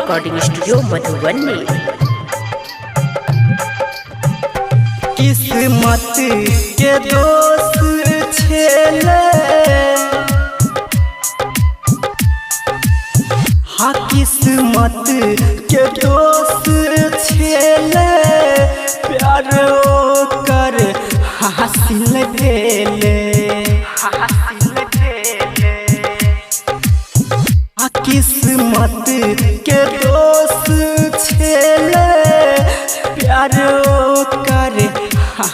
Recording studio Madhubani. किस्मत के दोस्त छेले, हाँ किस्मत के दोस्त छेले, प्यार कर हासिल भेले, किस्मत के दोस्त छेले, प्यार कर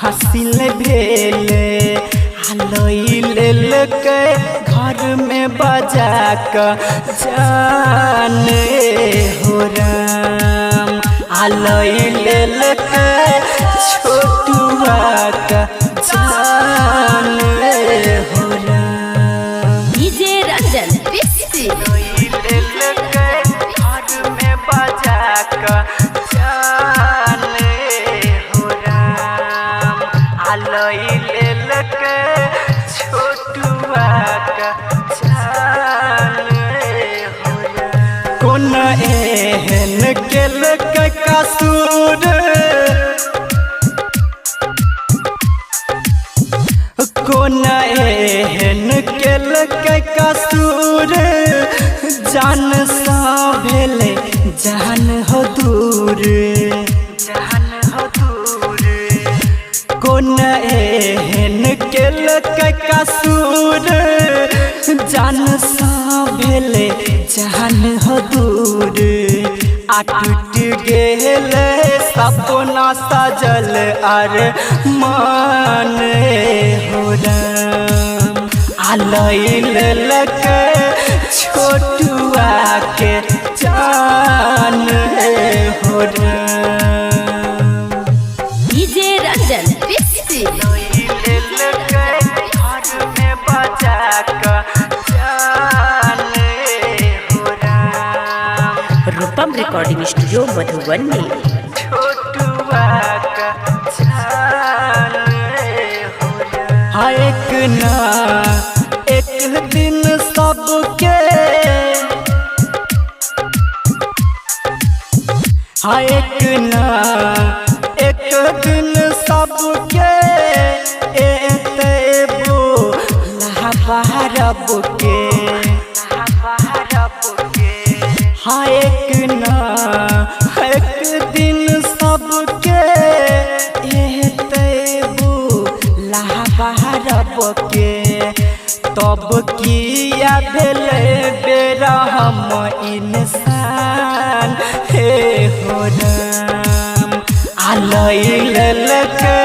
हासिल भेले। लेल के घर में बजा कर जाने हो राम, लेल के छोटुआ का जाने हो राम। डीजे रंजन बिस्फी घर में बजा कर जाने हो राम, लेल के छोटुआ का जाने हो राम। कौन एहन केल के कसूर, कौन एहन केल के कसूर, जान सा भेले जान हो दूर, जान हो दूर। कौन एहन केल के कसूर, जान सा भेले जान हो दूर। आ टूट गेले सपना सजल अर मान हो राम, लेल के छोटुआ के जान हो राम। डीजे रंजन बिस्फी घर में बजा कर जाने हो राम, रूपम रिकॉर्डिंग स्टूडियो मधुबनी। छोटुआ का जाने हो राम। हाँ एक ना एक दिन सबके, हाँ एक ना एक दिन सबके एतेबो लहबारब के, हाँ एक ना एक दिन सबके एतेबो लहबारब के। तब किया भेले बेरा हम इंसान हे हो राम, लेल के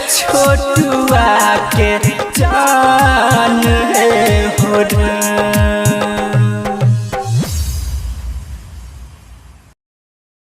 छोटुआ के